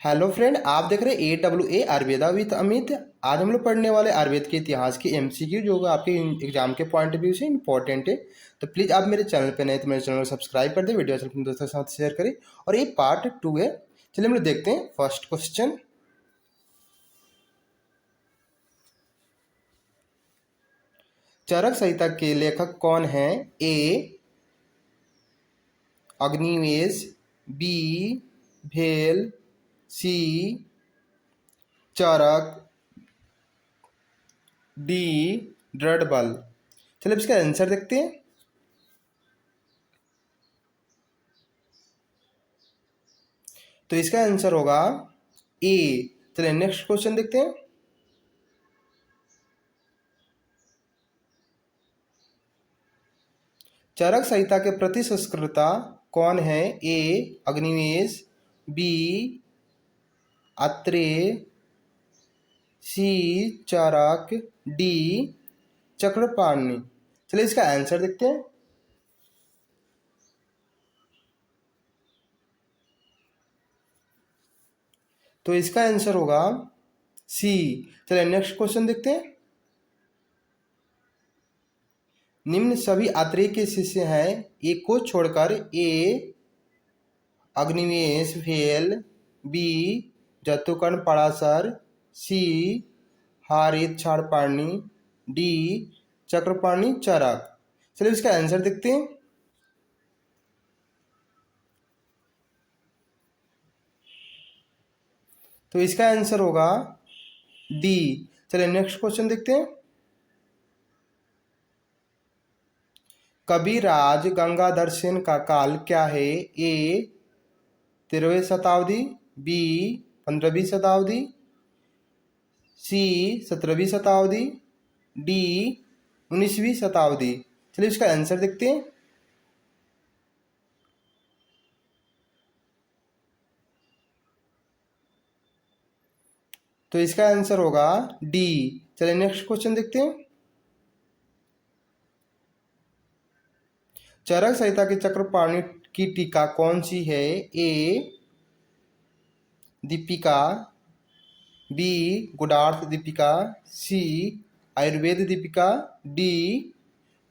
Hello friend, आप देख रहे हैं AWA आयुर्वेदा विद अमित। आज हम लोग पढ़ने वाले आयुर्वेद के इतिहास की MCQ जो आपके एग्जाम के पॉइंट ऑफ व्यू से इंपॉर्टेंट है। तो प्लीज़ आप मेरे चैनल पे नए तो मेरे चैनल को सब्सक्राइब कर दें, वीडियो अपने दोस्तों के साथ शेयर करें। और ये पार्ट 2 है। चलिए हम लोग देखते हैं फर्स्ट क्वेश्चन। चरक संहिता के लेखक कौन है? ए अग्निवेश, बी भेल, सी चरक, डी दृढ़बल। चलिए इसका आंसर देखते हैं। तो इसका आंसर होगा ए। चलिए नेक्स्ट क्वेश्चन देखते हैं। चरक संहिता के प्रतिसंस्कर्ता कौन है? ए अग्निवेश, बी अत्रेय, सी चरक, डी चक्रपाणि। चलिए इसका आंसर देखते हैं। तो इसका आंसर होगा सी। चलिए नेक्स्ट क्वेश्चन देखते हैं। निम्न सभी अत्रेय के शिष्य हैं, एक को छोड़कर। ए अग्निवेश भेल, बी जतुकर्ण पराशर, सी हारित क्षारपाणी, डी चक्रपाणि चरक। चलिए इसका आंसर देखते हैं। तो इसका आंसर होगा डी। चलिए नेक्स्ट क्वेश्चन देखते हैं। कविराज गंगाधर सेन का काल क्या है? ए 13वीं शताब्दी, बी 15वीं शताब्दी, सी 17वीं शताब्दी, डी 19वीं शताब्दी। चलिए इसका आंसर देखते हैं। तो इसका आंसर होगा डी। चलिए नेक्स्ट क्वेश्चन देखते हैं। चरक संहिता की चक्रपाणि की टीका कौन सी है? ए दीपिका, बी गुडार्थ दीपिका, सी आयुर्वेद दीपिका, डी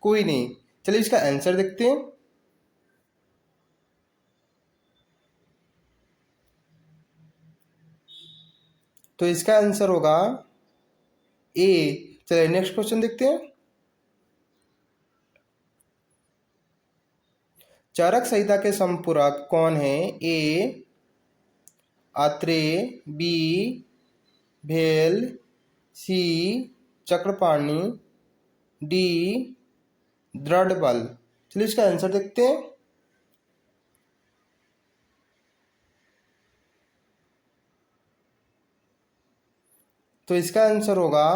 कोई नहीं। चलिए इसका आंसर देखते हैं। तो इसका आंसर होगा ए। चलिए नेक्स्ट क्वेश्चन देखते हैं। चरक संहिता के संपूरक कौन है? ए अत्रेय, बी भेल, सी चक्रपाणि, डी दृढ़बल। चलिए इसका आंसर देखते हैं। तो इसका आंसर होगा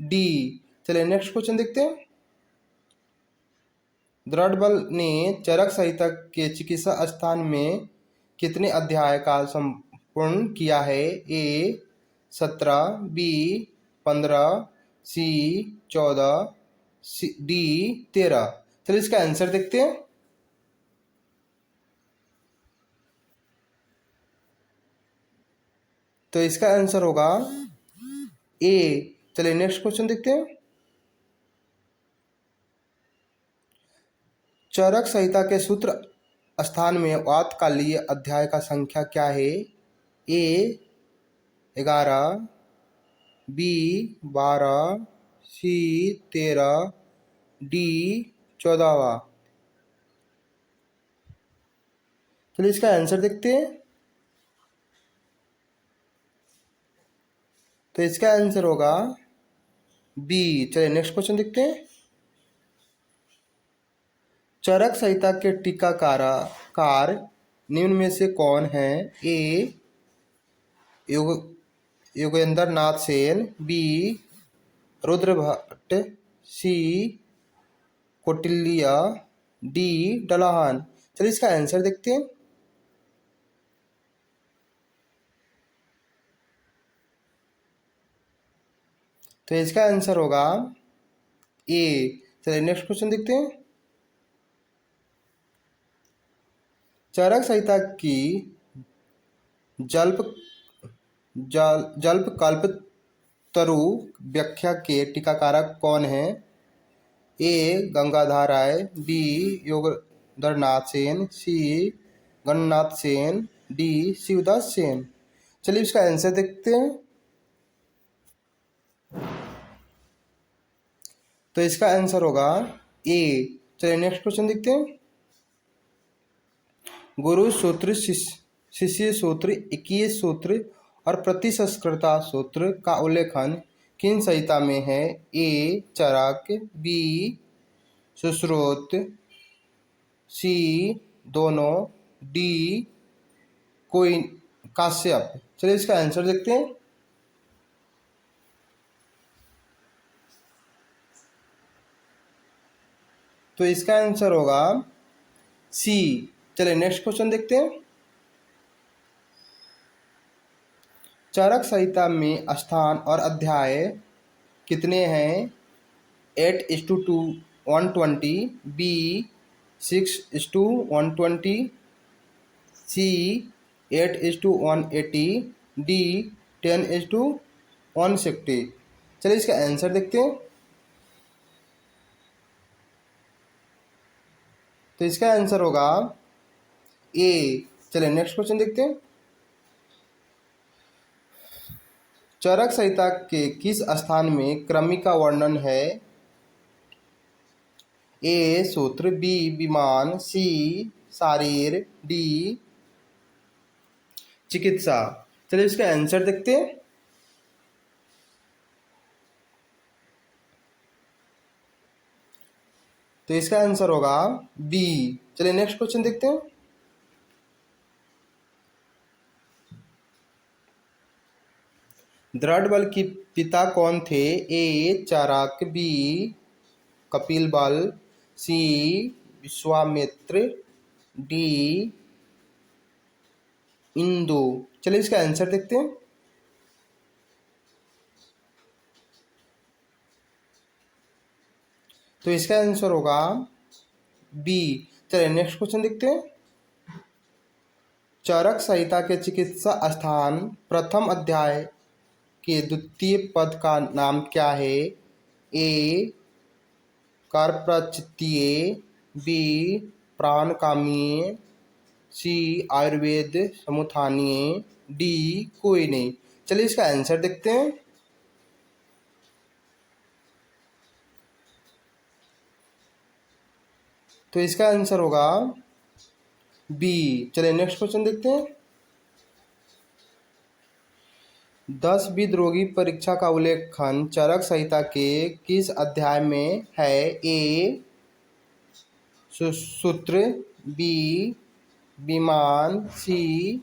डी। चलिए नेक्स्ट क्वेश्चन देखते हैं। दृढ़बल ने चरक संहिता के चिकित्सा स्थान में कितने अध्याय का संपूर्ण किया है? ए 17, बी 15, सी 14, डी 13। चलिए इसका आंसर देखते हैं। तो इसका आंसर होगा ए। चलिए नेक्स्ट क्वेश्चन देखते हैं। चरक संहिता के सूत्र स्थान में वातकालीय अध्याय का संख्या क्या है? ए 11, बी 12, सी 13, डी 14। चलिए इसका आंसर देखते हैं। तो इसका आंसर होगा बी। चलिए नेक्स्ट क्वेश्चन देखते हैं। चरक संहिता के टीकाकार निम्न में से कौन है? ए योगेंद्र नाथ सेन, बी रुद्र भट्ट, सी कौटिल्य, डी डलाहन। चलिए इसका आंसर देखते हैं। तो इसका आंसर होगा ए। चलिए नेक्स्ट क्वेश्चन देखते हैं। चरक संहिता की जल्प जल्प कल्प तरु व्याख्या के टीकाकारक कौन है? ए गंगाधर राय, बी योगेंद्रनाथ सेन, सी गणनाथ सेन, डी शिवदास सेन। चलिए इसका आंसर देखते हैं। तो इसका आंसर होगा ए। चलिए नेक्स्ट क्वेश्चन देखते हैं। गुरु सूत्र, शिष्य सूत्र, 21 सूत्र और प्रतिसंस्कृता सूत्र का उल्लेखन किन संहिता में है? ए चरक, बी सुश्रुत, सी दोनों, डी कोई काश्यप। चलिए इसका आंसर देखते हैं। तो इसका आंसर होगा सी। चलिए नेक्स्ट क्वेश्चन देखते हैं। चरक संहिता में स्थान और अध्याय कितने हैं? 8:120, बी 6:120, सी 8:180, डी 10:160। चलिए इसका आंसर देखते हैं। तो इसका आंसर होगा ए। चलिए नेक्स्ट क्वेश्चन देखते हैं। चरक संहिता के किस स्थान में क्रमिक का वर्णन है? ए सूत्र, बी विमान, सी शारीर, डी चिकित्सा। चलिए इसका आंसर देखते हैं। तो इसका आंसर होगा बी। चलिए नेक्स्ट क्वेश्चन देखते हैं। दृढ़ बल के पिता कौन थे? ए चाणक्य, बी कपिल बल, सी विश्वामित्र, डी इंदु। चलिए इसका आंसर देखते हैं। तो इसका आंसर होगा बी। चलिए नेक्स्ट क्वेश्चन देखते हैं। चरक संहिता के चिकित्सा स्थान प्रथम अध्याय के द्वितीय पद का नाम क्या है? ए कारप्रचितीय, बी प्राणकामीय, सी आयुर्वेद समुत्थानीय, डी कोई नहीं। चलिए इसका आंसर देखते हैं। तो इसका आंसर होगा बी। चलिए नेक्स्ट क्वेश्चन देखते हैं। 10 विद्रोही परीक्षा का उल्लेखन चरक संहिता के किस अध्याय में है? ए सूत्र, बी विमान, सी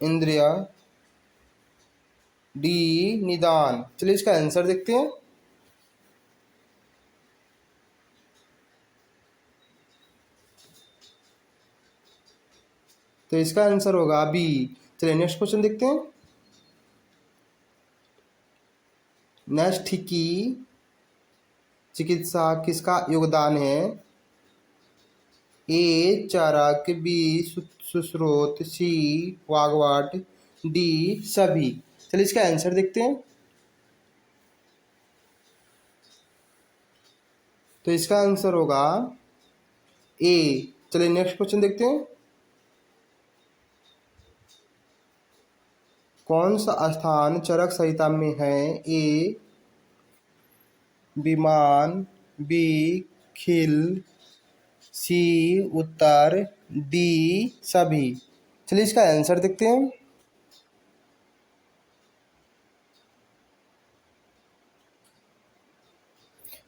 इंद्रिय, डी निदान। चलिए इसका आंसर देखते हैं। तो इसका आंसर होगा बी। चलिए नेक्स्ट क्वेश्चन देखते हैं। नष्ट की चिकित्सा किसका योगदान है? ए चाणक, बी सुश्रुत, सी वाग्भट, डी सभी। चलिए इसका आंसर देखते हैं। तो इसका आंसर होगा ए। चलिए नेक्स्ट क्वेश्चन देखते हैं। कौन सा स्थान चरक संहिता में है? ए विमान, बी खिल, सी उत्तर, डी सभी। चलिए इसका आंसर देखते हैं।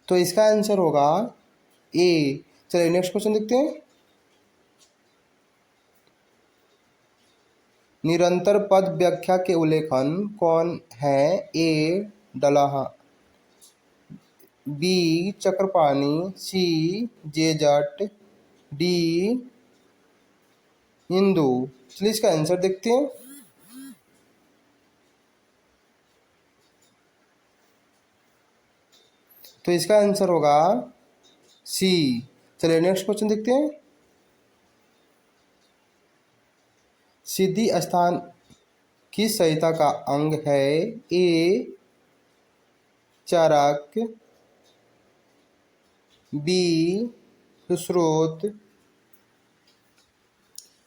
तो इसका आंसर होगा ए। चलिए नेक्स्ट क्वेश्चन देखते हैं। निरंतर पद व्याख्या के उल्लेखन कौन है? ए डलह, बी चक्रपाणी, सी जेजट, डी हिंदू। चलिए इसका आंसर देखते हैं। तो इसका आंसर होगा सी। चलिए नेक्स्ट क्वेश्चन देखते हैं। सिद्धि स्थान किस संहिता का अंग है? ए चरक, बी सुश्रुत,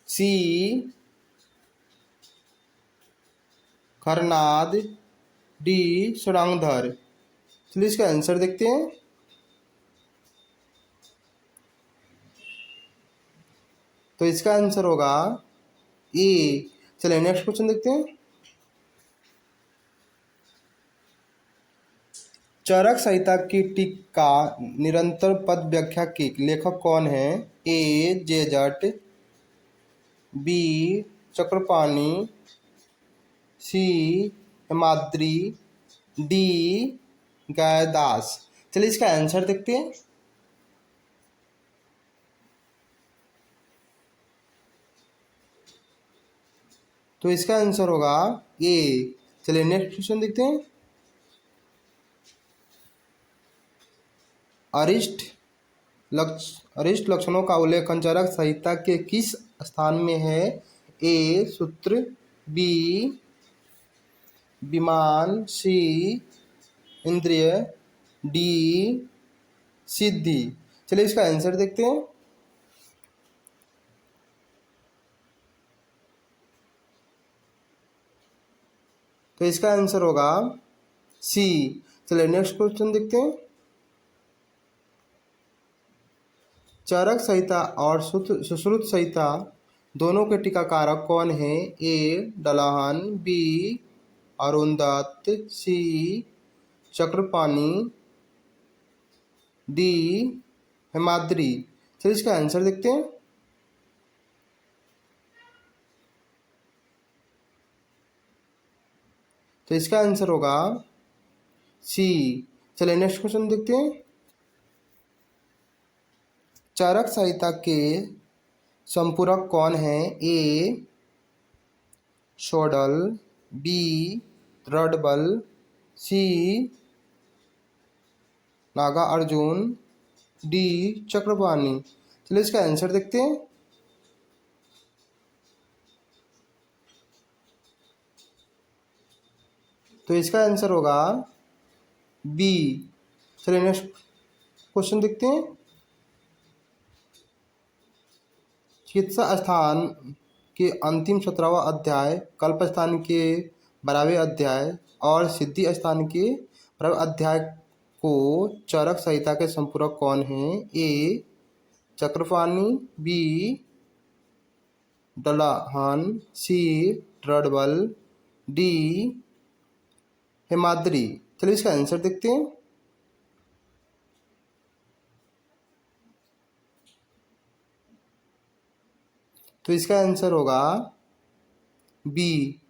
सी खरनाद, डी सुरंगधर। चलिए इसका आंसर देखते हैं। तो इसका आंसर होगा ए। चलिए नेक्स्ट क्वेश्चन देखते हैं। चरक संहिता की टीका निरंतर पद व्याख्या के लेखक कौन है? ए जेजट, बी चक्रपाणि, सी हेमाद्रि, डी गयदास। चलिए इसका आंसर देखते हैं। तो इसका आंसर होगा ए। चलिए नेक्स्ट क्वेश्चन देखते हैं। अरिष्ट लक्षणों का उल्लेखन चरक संहिता के किस स्थान में है? ए सूत्र, बी विमान, सी इंद्रिय, डी सिद्धि। चलिए इसका आंसर देखते हैं। तो इसका आंसर होगा सी। चलिए नेक्स्ट क्वेश्चन देखते हैं। चरक संहिता और सुश्रुत संहिता दोनों के टीकाकारक कौन है? ए डलाहन, बी अरुणदत्त, सी चक्रपाणि, डी हेमाद्रि। चलिए इसका आंसर देखते हैं। तो इसका आंसर होगा सी। चलिए नेक्स्ट क्वेश्चन देखते हैं। चरक संहिता के संपूरक कौन है? ए शोडल, बी रडबल, सी नागार्जुन, डी चक्रपाणि। चलिए इसका आंसर देखते हैं। तो इसका आंसर होगा बी। चलिए नेक्स्ट क्वेश्चन देखते हैं। चिकित्सा स्थान के अंतिम 17वां अध्याय, कल्प स्थान के 12वें अध्याय और सिद्धि स्थान के 12वें अध्याय को चरक संहिता के संपूरक कौन है? ए चक्रपाणि, बी डलाहन, सी रडबल, डी हेमाद्रि। चलिए इसका आंसर देखते हैं। तो इसका आंसर होगा बी।